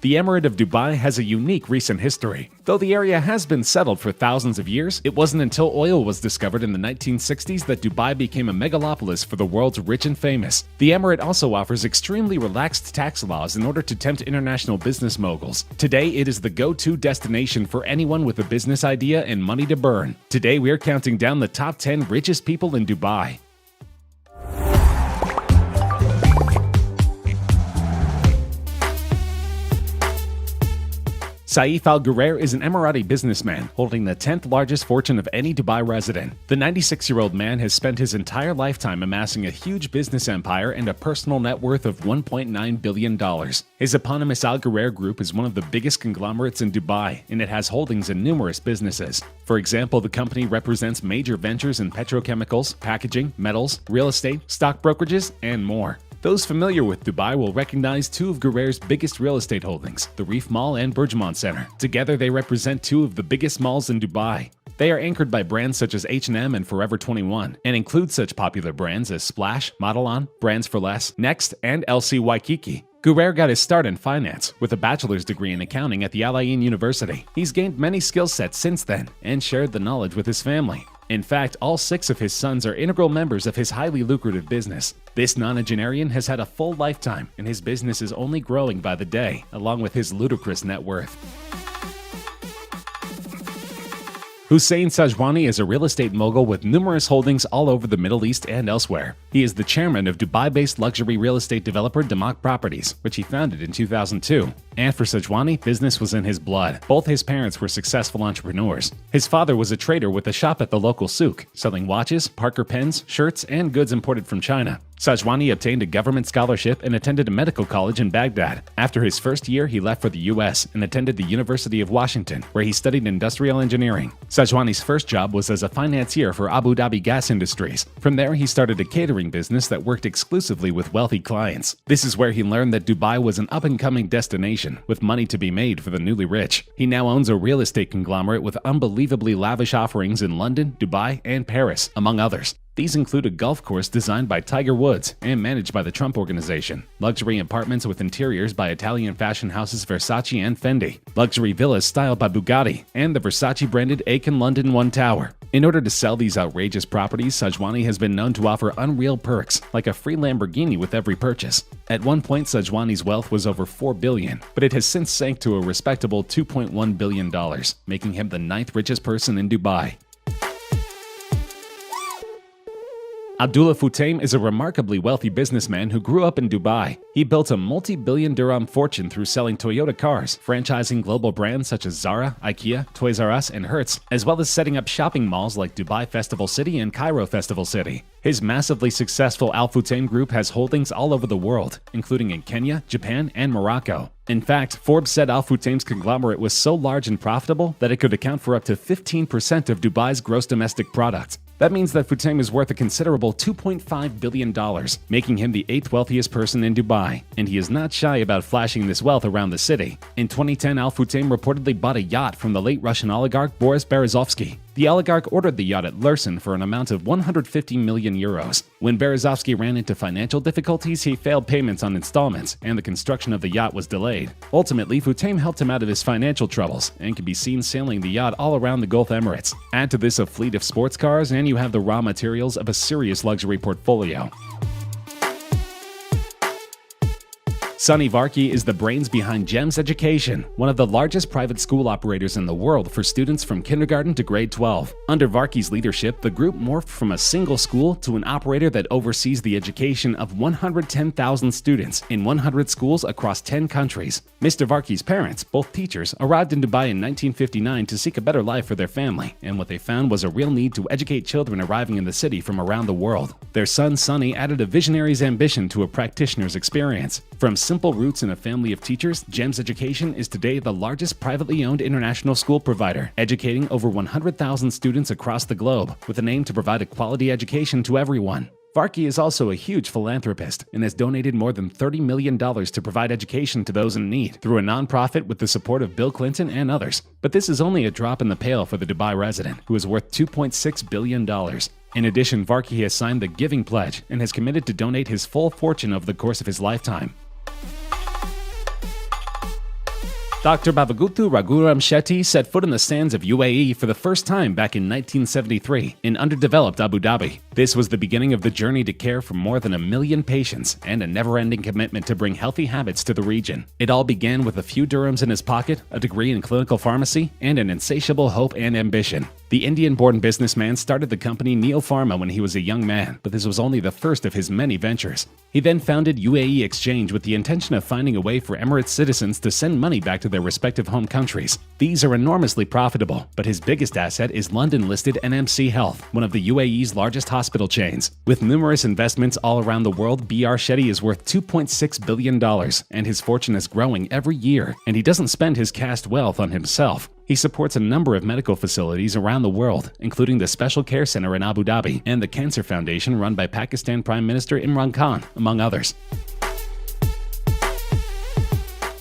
The Emirate of Dubai has a unique recent history. Though the area has been settled for thousands of years, it wasn't until oil was discovered in the 1960s that Dubai became a megalopolis for the world's rich and famous. The Emirate also offers extremely relaxed tax laws in order to tempt international business moguls. Today, it is the go-to destination for anyone with a business idea and money to burn. Today, we're counting down the top 10 richest people in Dubai. Saif Al Ghurair is an Emirati businessman holding the 10th largest fortune of any Dubai resident. The 96-year-old man has spent his entire lifetime amassing a huge business empire and a personal net worth of $1.9 billion. His eponymous Al Ghurair Group is one of the biggest conglomerates in Dubai, and it has holdings in numerous businesses. For example, the company represents major ventures in petrochemicals, packaging, metals, real estate, stock brokerages, and more. Those familiar with Dubai will recognize two of Ghurair's biggest real estate holdings, the Reef Mall and Burjman Center. Together, they represent two of the biggest malls in Dubai. They are anchored by brands such as H&M and Forever 21, and include such popular brands as Splash, Modelon, Brands for Less, Next, and LC Waikiki. Ghurair got his start in finance, with a bachelor's degree in accounting at the Al Ain University. He's gained many skill sets since then, and shared the knowledge with his family. In fact, all 6 of his sons are integral members of his highly lucrative business. This nonagenarian has had a full lifetime, and his business is only growing by the day, along with his ludicrous net worth. Hussein Sajwani is a real estate mogul with numerous holdings all over the Middle East and elsewhere. He is the chairman of Dubai-based luxury real estate developer Damak Properties, which he founded in 2002. And for Sajwani, business was in his blood. Both his parents were successful entrepreneurs. His father was a trader with a shop at the local souk, selling watches, Parker pens, shirts, and goods imported from China. Sajwani obtained a government scholarship and attended a medical college in Baghdad. After his first year, he left for the US and attended the University of Washington, where he studied industrial engineering. Sajwani's first job was as a financier for Abu Dhabi Gas Industries. From there, he started a catering business that worked exclusively with wealthy clients. This is where he learned that Dubai was an up-and-coming destination, with money to be made for the newly rich. He now owns a real estate conglomerate with unbelievably lavish offerings in London, Dubai, and Paris, among others. These include a golf course designed by Tiger Woods and managed by the Trump Organization, luxury apartments with interiors by Italian fashion houses Versace and Fendi, luxury villas styled by Bugatti, and the Versace-branded Aiken London One Tower. In order to sell these outrageous properties, Sajwani has been known to offer unreal perks, like a free Lamborghini with every purchase. At one point, Sajwani's wealth was over $4 billion, but it has since sank to a respectable $2.1 billion, making him the 9th richest person in Dubai. Abdullah Futtaim is a remarkably wealthy businessman who grew up in Dubai. He built a multi-billion dirham fortune through selling Toyota cars, franchising global brands such as Zara, IKEA, Toys R Us, and Hertz, as well as setting up shopping malls like Dubai Festival City and Cairo Festival City. His massively successful Al Futtaim Group has holdings all over the world, including in Kenya, Japan, and Morocco. In fact, Forbes said Al Futtaim's conglomerate was so large and profitable that it could account for up to 15% of Dubai's gross domestic product. That means that Futtaim is worth a considerable $2.5 billion, making him the 8th wealthiest person in Dubai, and he is not shy about flashing this wealth around the city. In 2010, Al Futtaim reportedly bought a yacht from the late Russian oligarch Boris Berezovsky. The oligarch ordered the yacht at Lursen for an amount of 150 million euros. When Berezovsky ran into financial difficulties, he failed payments on installments, and the construction of the yacht was delayed. Ultimately, Futtaim helped him out of his financial troubles, and can be seen sailing the yacht all around the Gulf Emirates. Add to this a fleet of sports cars, and you have the raw materials of a serious luxury portfolio. Sunny Varkey is the brains behind GEMS Education, one of the largest private school operators in the world for students from kindergarten to grade 12. Under Varkey's leadership, the group morphed from a single school to an operator that oversees the education of 110,000 students in 100 schools across 10 countries. Mr. Varkey's parents, both teachers, arrived in Dubai in 1959 to seek a better life for their family, and what they found was a real need to educate children arriving in the city from around the world. Their son, Sunny, added a visionary's ambition to a practitioner's experience. From simple roots in a family of teachers, GEMS Education is today the largest privately owned international school provider, educating over 100,000 students across the globe, with an aim to provide a quality education to everyone. Varkey is also a huge philanthropist and has donated more than $30 million to provide education to those in need through a nonprofit with the support of Bill Clinton and others. But this is only a drop in the pail for the Dubai resident, who is worth $2.6 billion. In addition, Varkey has signed the Giving Pledge and has committed to donate his full fortune over the course of his lifetime. Dr. Bavagutu Raghuram Shetty set foot in the sands of UAE for the first time back in 1973 in underdeveloped Abu Dhabi. This was the beginning of the journey to care for more than 1 million patients and a never-ending commitment to bring healthy habits to the region. It all began with a few dirhams in his pocket, a degree in clinical pharmacy, and an insatiable hope and ambition. The Indian-born businessman started the company Neo Pharma when he was a young man, but this was only the first of his many ventures. He then founded UAE Exchange with the intention of finding a way for Emirates citizens to send money back to their respective home countries. These are enormously profitable, but his biggest asset is London-listed NMC Health, one of the UAE's largest hospital chains. With numerous investments all around the world, BR Shetty is worth $2.6 billion, and his fortune is growing every year, and he doesn't spend his caste wealth on himself. He supports a number of medical facilities around the world, including the Special Care Center in Abu Dhabi and the Cancer Foundation run by Pakistan Prime Minister Imran Khan, among others.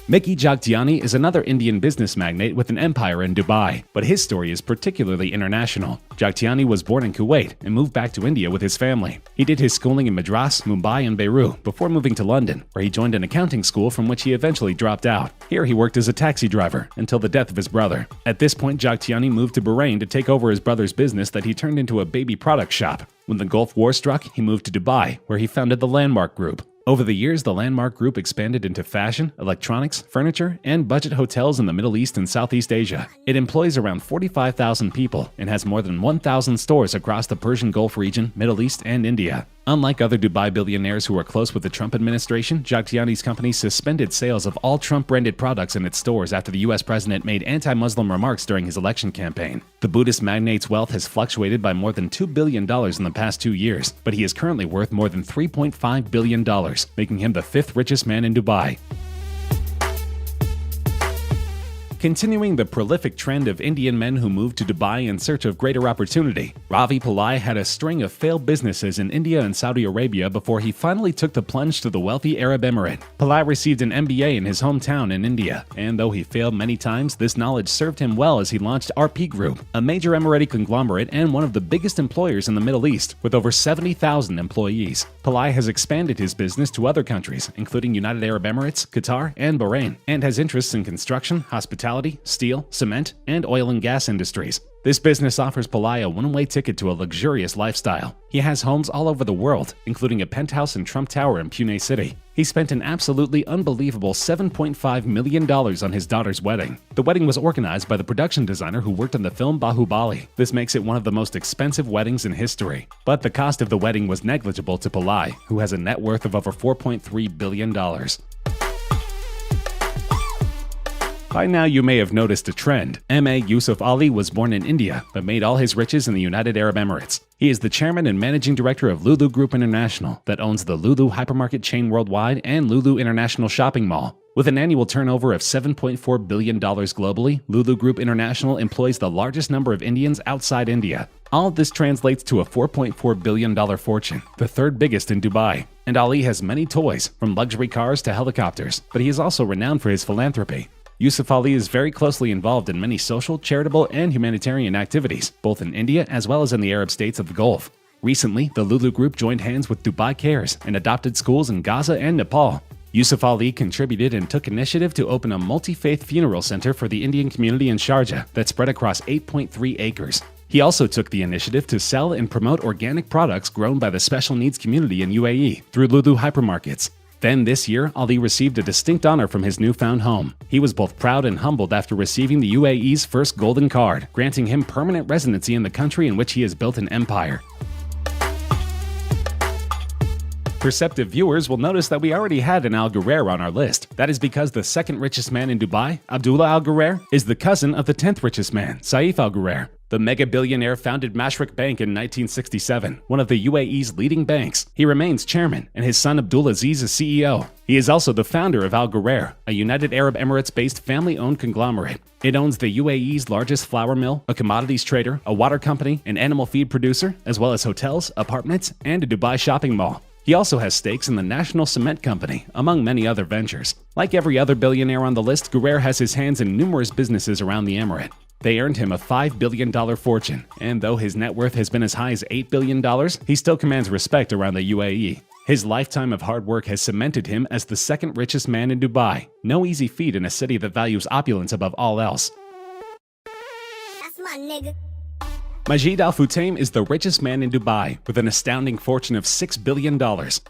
Mickey Jagtiani is another Indian business magnate with an empire in Dubai, but his story is particularly international. Jagtiani was born in Kuwait and moved back to India with his family. He did his schooling in Madras, Mumbai, and Beirut before moving to London, where he joined an accounting school from which he eventually dropped out. Here he worked as a taxi driver until the death of his brother. At this point, Jagtiani moved to Bahrain to take over his brother's business that he turned into a baby product shop. When the Gulf War struck, he moved to Dubai, where he founded the Landmark Group. Over the years, the Landmark Group expanded into fashion, electronics, furniture, and budget hotels in the Middle East and Southeast Asia. It employs around 45,000 people and has more than 1,000 stores across the Persian Gulf region, Middle East, and India. Unlike other Dubai billionaires who are close with the Trump administration, Jagtiani's company suspended sales of all Trump-branded products in its stores after the U.S. president made anti-Muslim remarks during his election campaign. The Buddhist magnate's wealth has fluctuated by more than $2 billion in the past 2 years, but he is currently worth more than $3.5 billion, making him the 5th richest man in Dubai. Continuing the prolific trend of Indian men who moved to Dubai in search of greater opportunity, Ravi Pillai had a string of failed businesses in India and Saudi Arabia before he finally took the plunge to the wealthy Arab Emirate. Pillai received an MBA in his hometown in India, and though he failed many times, this knowledge served him well as he launched RP Group, a major Emirati conglomerate and one of the biggest employers in the Middle East, with over 70,000 employees. Pillai has expanded his business to other countries, including United Arab Emirates, Qatar, and Bahrain, and has interests in construction, hospitality, steel, cement, and oil and gas industries. This business offers Pillai a one-way ticket to a luxurious lifestyle. He has homes all over the world, including a penthouse in Trump Tower in Pune City. He spent an absolutely unbelievable $7.5 million on his daughter's wedding. The wedding was organized by the production designer who worked on the film Bahubali. This makes it one of the most expensive weddings in history. But the cost of the wedding was negligible to Pillai, who has a net worth of over $4.3 billion. By now, you may have noticed a trend. M.A. Yusuf Ali was born in India, but made all his riches in the United Arab Emirates. He is the chairman and managing director of Lulu Group International, that owns the Lulu hypermarket chain worldwide and Lulu International Shopping Mall. With an annual turnover of $7.4 billion globally, Lulu Group International employs the largest number of Indians outside India. All of this translates to a $4.4 billion fortune, the third biggest in Dubai. And Ali has many toys, from luxury cars to helicopters, but he is also renowned for his philanthropy. Yusuf Ali is very closely involved in many social, charitable, and humanitarian activities, both in India as well as in the Arab states of the Gulf. Recently, the Lulu Group joined hands with Dubai Cares and adopted schools in Gaza and Nepal. Yusuf Ali contributed and took initiative to open a multi-faith funeral center for the Indian community in Sharjah that spread across 8.3 acres. He also took the initiative to sell and promote organic products grown by the special needs community in UAE through Lulu hypermarkets. Then this year, Ali received a distinct honor from his newfound home. He was both proud and humbled after receiving the UAE's first golden card, granting him permanent residency in the country in which he has built an empire. Perceptive viewers will notice that we already had an Al Ghurair on our list. That is because the second richest man in Dubai, Abdullah Al Ghurair, is the cousin of the 10th richest man, Saif Al Ghurair. The mega-billionaire founded Mashreq Bank in 1967, one of the UAE's leading banks. He remains chairman, and his son Abdulaziz is CEO. He is also the founder of Al Ghurair, a United Arab Emirates-based family-owned conglomerate. It owns the UAE's largest flour mill, a commodities trader, a water company, an animal feed producer, as well as hotels, apartments, and a Dubai shopping mall. He also has stakes in the National Cement Company, among many other ventures. Like every other billionaire on the list, Ghurair has his hands in numerous businesses around the emirate. They earned him a $5 billion fortune, and though his net worth has been as high as $8 billion, he still commands respect around the UAE. His lifetime of hard work has cemented him as the second richest man in Dubai. No easy feat in a city that values opulence above all else. That's my nigga. Majid Al Futtaim is the richest man in Dubai, with an astounding fortune of $6 billion.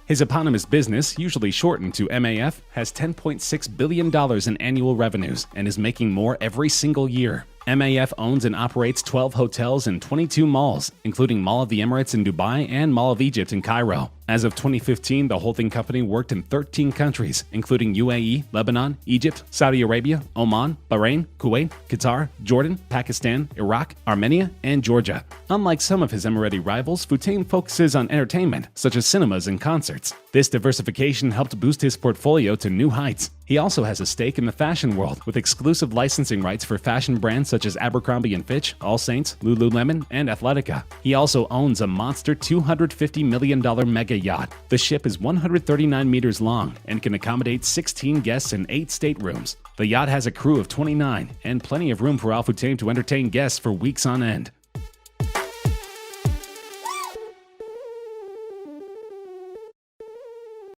His eponymous business, usually shortened to MAF, has $10.6 billion in annual revenues and is making more every single year. MAF owns and operates 12 hotels and 22 malls, including Mall of the Emirates in Dubai and Mall of Egypt in Cairo. As of 2015, the holding company worked in 13 countries, including UAE, Lebanon, Egypt, Saudi Arabia, Oman, Bahrain, Kuwait, Qatar, Jordan, Pakistan, Iraq, Armenia, and Georgia. Unlike some of his Emirati rivals, Futtaim focuses on entertainment, such as cinemas and concerts. This diversification helped boost his portfolio to new heights. He also has a stake in the fashion world, with exclusive licensing rights for fashion brands such as Abercrombie & Fitch, All Saints, Lululemon, and Athletica. He also owns a monster $250 million mega yacht. The ship is 139 meters long and can accommodate 16 guests in 8 staterooms. The yacht has a crew of 29 and plenty of room for Al Futtaim to entertain guests for weeks on end.